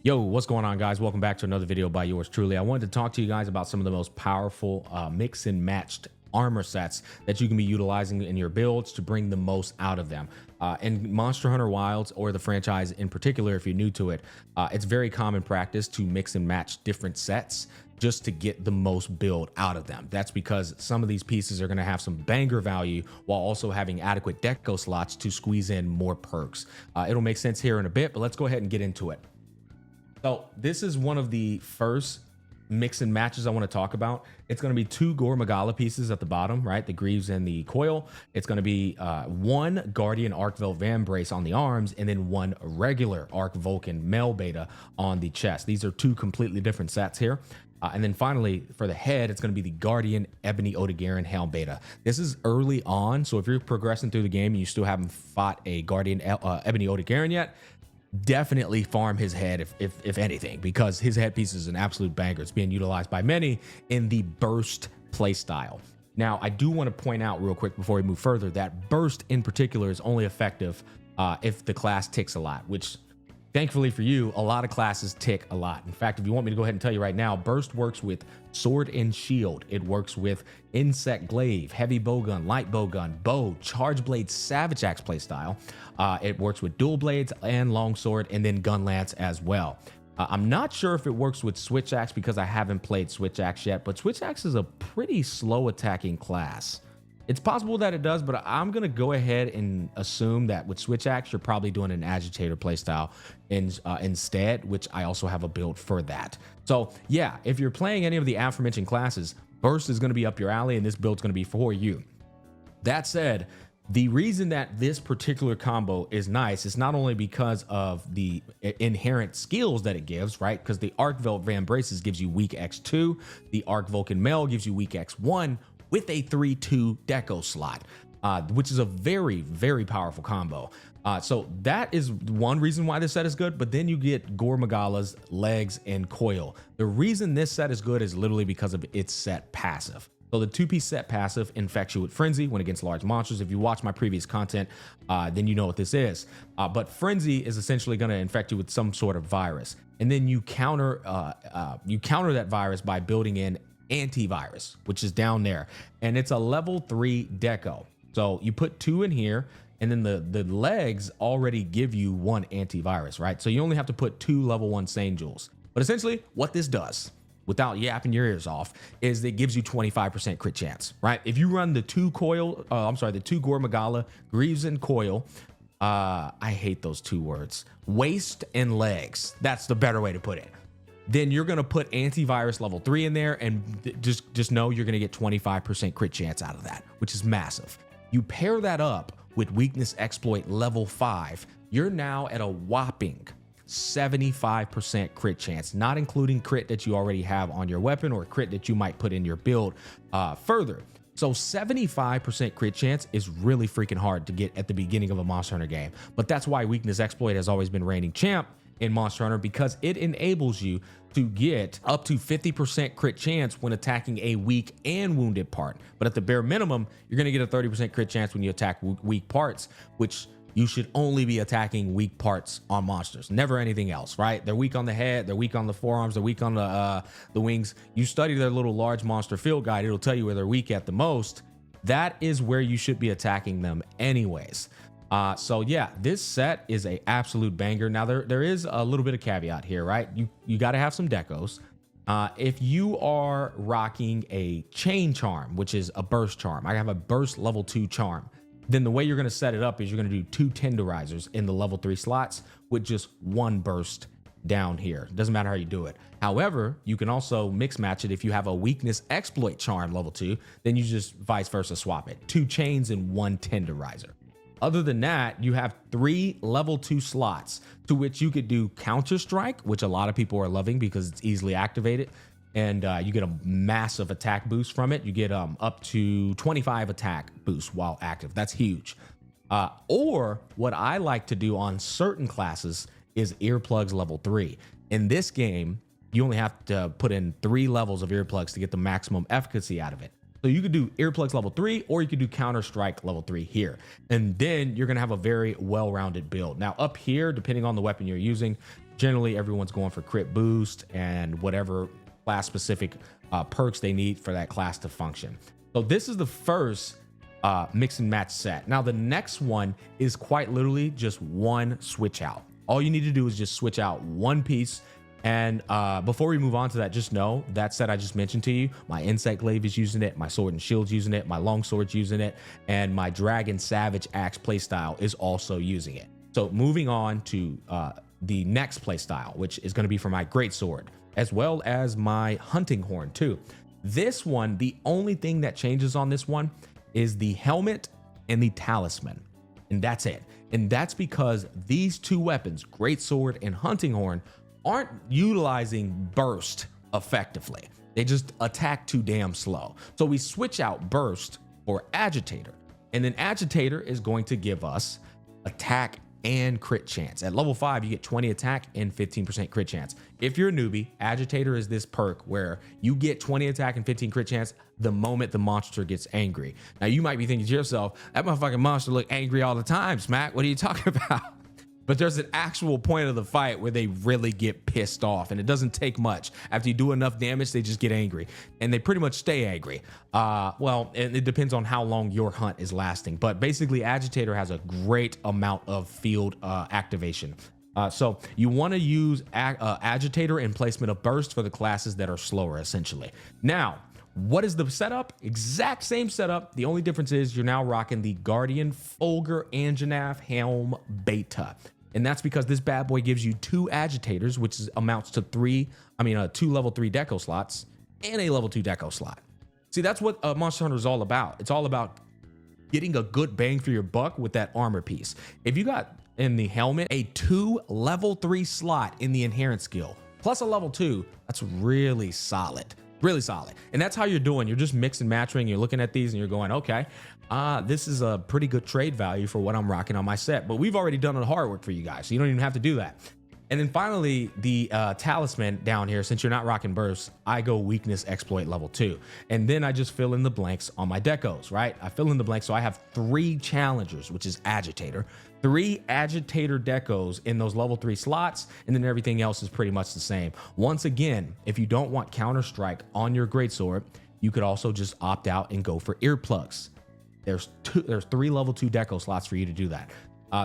Yo, what's going on, guys? Welcome back to another video by yours truly. I wanted to talk to you guys about some of the most powerful mix and matched armor sets that you can be utilizing in your builds to bring the most out of them. In Monster Hunter Wilds, or the franchise in particular, if you're new to it, it's very common practice to mix and match different sets just to get the most build out of them. That's because some of these pieces are going to have some banger value while also having adequate deco slots to squeeze in more perks. It'll make sense here in a bit, but let's go ahead and get into it. So this is one of the first mix and matches I want to talk about. It's going to be two Gore Magala pieces at the bottom, right? The Greaves and the Coil. It's going to be one Guardian Arc-Velt Vambrace on the arms, and then one regular Arc Vulcan Male Beta on the chest. These are two completely different sets here. And then finally, for the head, it's going to be the Guardian Ebony Odogaron Helm Beta. This is early on, so if you're progressing through the game and you still haven't fought a Guardian Ebony Odogaron yet, definitely farm his head if anything, because his headpiece is an absolute banger. It's being utilized by many in the burst playstyle. Now, I do want to point out real quick before we move further that burst in particular is only effective if the class ticks a lot, which thankfully for you, a lot of classes tick a lot. In fact, if you want me to go ahead and tell you right now, burst works with sword and shield. It works with insect glaive, heavy bowgun, light bowgun, bow, charge blade, savage axe playstyle. It works with dual blades and longsword, and then gunlance as well. I'm not sure if it works with switch axe because I haven't played switch axe yet, but switch axe is a pretty slow attacking class. It's possible that it does, but I'm going to go ahead and assume that with switch axe, you're probably doing an agitator playstyle instead, which I also have a build for that. So yeah, if you're playing any of the aforementioned classes, burst is going to be up your alley, and this build's going to be for you. That said, the reason that this particular combo is nice is not only because of the inherent skills that it gives, right? Because the Arc-Velt Vambraces gives you weak X2, the Arc Vulcan Male gives you weak X1, with a 3-2 deco slot, which is a very, very powerful combo. So that is one reason why this set is good, but then you get Gore Magala's legs and coil. The reason this set is good is literally because of its set passive. So the two-piece set passive infects you with Frenzy when against large monsters. If you watch my previous content, then you know what this is. But Frenzy is essentially going to infect you with some sort of virus. And then you counter that virus by building in antivirus, which is down there, and it's a level 3 deco. So you put 2 in here, and then the legs already give you 1 antivirus, right? So you only have to put 2 level 1 Sane Jewels. But essentially what this does, without yapping your ears off, is it gives you 25% crit chance, right? If you run the two Gore Magala Greaves and Coil, I hate those two words, waist and legs, that's the better way to put it, then you're going to put antivirus level 3 in there, and just know you're going to get 25% crit chance out of that, which is massive. You pair that up with weakness exploit level 5, you're now at a whopping 75% crit chance, not including crit that you already have on your weapon or crit that you might put in your build further. So 75% crit chance is really freaking hard to get at the beginning of a Monster Hunter game, but that's why weakness exploit has always been reigning champ in Monster Hunter, because it enables you to get up to 50% crit chance when attacking a weak and wounded part. But at the bare minimum, you're going to get a 30% crit chance when you attack weak parts, which you should only be attacking weak parts on monsters, never anything else, right? They're weak on the head, they're weak on the forearms, they're weak on the wings. You study their little large monster field guide, it'll tell you where they're weak at the most. That is where you should be attacking them anyways. So yeah, this set is a absolute banger. Now there is a little bit of caveat here, right? You got to have some decos. If you are rocking a chain charm, which is a burst charm, I have a burst level 2 charm, then the way you're going to set it up is you're going to do 2 tenderizers in the level 3 slots with just 1 burst down here. Doesn't matter how you do it. However, you can also mix match it. If you have a weakness exploit charm level 2, then you just vice versa swap it. 2 chains and 1 tenderizer. Other than that, you have 3 level 2 slots to which you could do Counter Strike, which a lot of people are loving because it's easily activated, and you get a massive attack boost from it. You get up to 25 attack boost while active. That's huge. Or what I like to do on certain classes is earplugs level 3. In this game, you only have to put in 3 levels of earplugs to get the maximum efficacy out of it. So you could do earplugs level 3, or you could do Counter Strike level 3 here. And then you're going to have a very well-rounded build. Now up here, depending on the weapon you're using, Generally, everyone's going for crit boost and whatever class specific perks they need for that class to function. So this is the first mix and match set. Now the next one is quite literally just one switch out. All you need to do is just switch out one piece. And before we move on to that, just know that set I just mentioned to you, my insect glaive is using it, my sword and shield's using it, my longsword's using it, and my dragon savage axe playstyle is also using it. So moving on to the next playstyle, which is going to be for my greatsword, as well as my hunting horn too. This one, the only thing that changes on this one is the helmet and the talisman, and that's it. And that's because these two weapons, greatsword and hunting horn, aren't utilizing burst effectively. They just attack too damn slow. So we switch out burst for agitator, and then agitator is going to give us attack and crit chance. At level 5, you get 20 attack and 15% crit chance. If you're a newbie, agitator is this perk where you get 20 attack and 15 crit chance the moment the monster gets angry. Now you might be thinking to yourself, that motherfucking monster look angry all the time, Smack. What are you talking about? But there's an actual point of the fight where they really get pissed off, and it doesn't take much. After you do enough damage, they just get angry, and they pretty much stay angry. Well, it depends on how long your hunt is lasting, but basically agitator has a great amount of field activation. So you want to use agitator in placement of burst for the classes that are slower, essentially. Now, what is the setup? Exact same setup. The only difference is you're now rocking the Guardian Fulgur Anjanath Helm Beta. And that's because this bad boy gives you 2 agitators, which amounts to 2 level 3 deco slots and a level 2 deco slot. See, that's what Monster Hunter is all about. It's all about getting a good bang for your buck with that armor piece. If you got in the helmet a 2 level 3 slot in the inherent skill plus a level 2, that's really solid. Really solid. And that's how you're doing. You're just mix and matching. You're looking at these and you're going, okay, this is a pretty good trade value for what I'm rocking on my set. But we've already done the hard work for you guys, so you don't even have to do that. And then finally, the talisman down here, since you're not rocking burst, I go weakness exploit level 2. And then I just fill in the blanks on my decos, right? I fill in the blanks. So I have 3 challengers, which is agitator, 3 agitator decos in those level 3 slots, and then everything else is pretty much the same. Once again, if you don't want counter strike on your greatsword, you could also just opt out and go for earplugs. There's 3 level 2 deco slots for you to do that.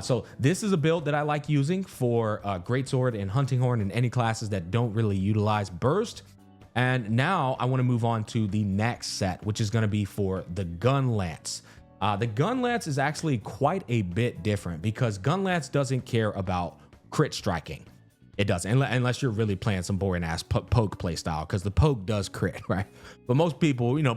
So this is a build that I like using for greatsword and hunting horn and any classes that don't really utilize burst. And now I want to move on to the next set, which is going to be for the Gunlance. The Gunlance is actually quite a bit different because Gunlance doesn't care about crit striking. It doesn't, unless you're really playing some boring ass poke play style, because the poke does crit, right? But most people, you know,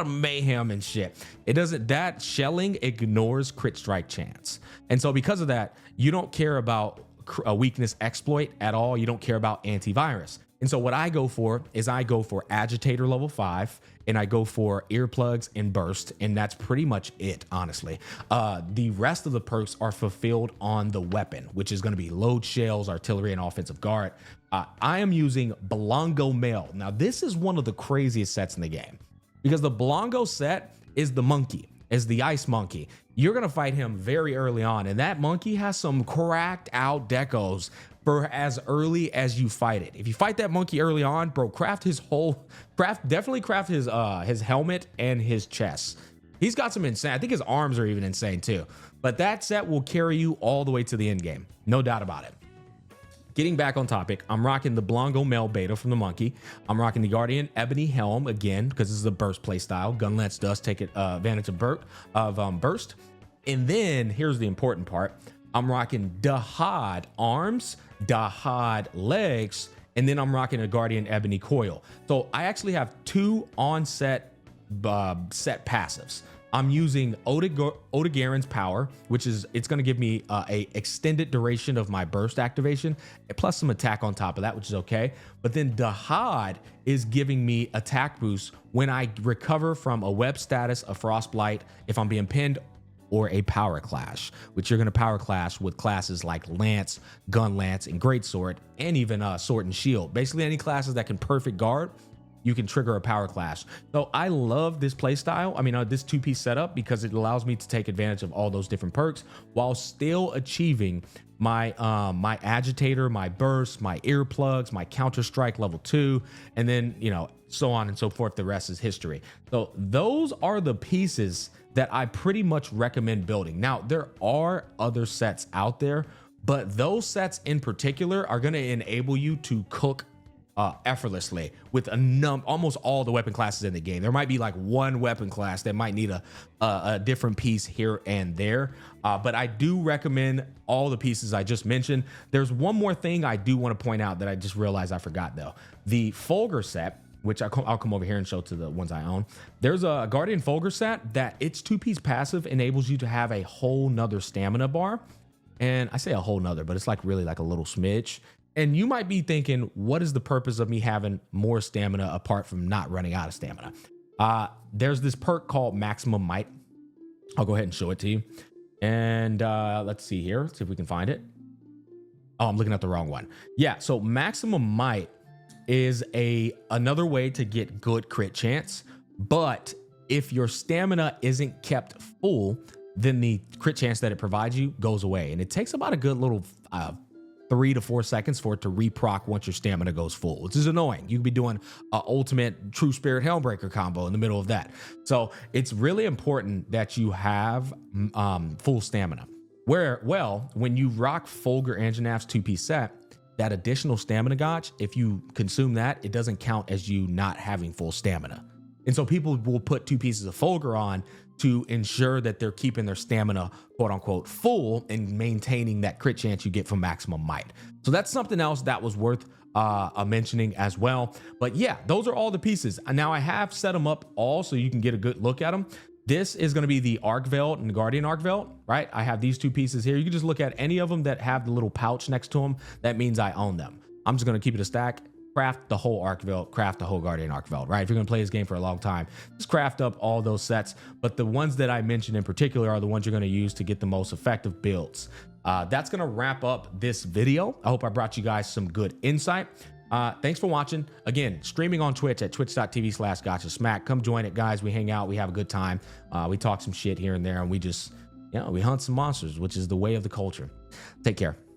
mayhem and shit. It doesn't, that shelling ignores crit strike chance. And so because of that, you don't care about a weakness exploit at all. You don't care about antivirus. And so what I go for is I go for agitator level 5 and I go for earplugs and burst. And that's pretty much it, honestly. The rest of the perks are fulfilled on the weapon, which is going to be load shells, artillery, and offensive guard. I am using Blongo Male. Now, this is one of the craziest sets in the game because the Blongo set is the monkey, is the ice monkey. You're going to fight him very early on. And that monkey has some cracked out decos for as early as you fight it. If you fight that monkey early on, bro, definitely craft his helmet and his chest. He's got some insane, I think his arms are even insane too. But that set will carry you all the way to the end game. No doubt about it. Getting back on topic, I'm rocking the Blongo Male Beta from the monkey. I'm rocking the Guardian Ebony Helm again, because this is a burst play style. Gunlance does take advantage of burst. And then here's the important part. I'm rocking Dahad arms, Dahad legs, and then I'm rocking a Guardian Ebony coil. So I actually have 2 on-set set passives. I'm using Odegaren's power, which is, it's going to give me a extended duration of my burst activation, plus some attack on top of that, which is okay. But then Dahad is giving me attack boost when I recover from a web status, a frostblight, if I'm being pinned, or a power clash, which you're going to power clash with classes like Lance, Gunlance, and Greatsword, and even Sword and Shield. Basically, any classes that can perfect guard, you can trigger a power clash. So I love this play style. I mean, this 2-piece setup because it allows me to take advantage of all those different perks while still achieving my Agitator, my Burst, my earplugs, my Counter-Strike level 2, and then, you know, so on and so forth. The rest is history. So those are the pieces that I pretty much recommend building. Now, there are other sets out there, but those sets in particular are going to enable you to cook effortlessly with almost all the weapon classes in the game. There might be like one weapon class that might need a different piece here and there, but I do recommend all the pieces I just mentioned. There's one more thing I do want to point out that I just realized I forgot though. The Fulgur set, which I'll come over here and show to the ones I own. There's a Guardian Fulgur set that its 2-piece passive enables you to have a whole nother stamina bar. And I say a whole nother, but it's like really like a little smidge. And you might be thinking, what is the purpose of me having more stamina apart from not running out of stamina? There's this perk called Maximum Might. I'll go ahead and show it to you. And let's see here, see if we can find it. Oh, I'm looking at the wrong one. Yeah, so Maximum Might is another way to get good crit chance. But if your stamina isn't kept full, then the crit chance that it provides you goes away. And it takes about a good little 3 to 4 seconds for it to reproc once your stamina goes full, which is annoying. You could be doing an ultimate True Spirit Helmbreaker combo in the middle of that. So it's really important that you have full stamina. When you rock Fulgur Anjanav's 2-piece set, that additional stamina gauge, if you consume that, it doesn't count as you not having full stamina. And so people will put 2 pieces of Fulgur on to ensure that they're keeping their stamina, quote unquote, full and maintaining that crit chance you get from Maximum Might. So that's something else that was worth mentioning as well. But yeah, those are all the pieces. Now I have set them up all so you can get a good look at them. This is going to be the Arc Veld and the Guardian Arc Veld, right? I have these 2 pieces here. You can just look at any of them that have the little pouch next to them. That means I own them. I'm just going to keep it a stack, craft the whole Arc Veld, craft the whole Guardian Arc Veld, right? If you're going to play this game for a long time, just craft up all those sets. But the ones that I mentioned in particular are the ones you're going to use to get the most effective builds. That's going to wrap up this video. I hope I brought you guys some good insight. Thanks for watching. Again, streaming on Twitch at twitch.tv/gotchasmack. Come join it, guys. We hang out. We have a good time. We talk some shit here and there, and we just, we hunt some monsters, which is the way of the culture. Take care.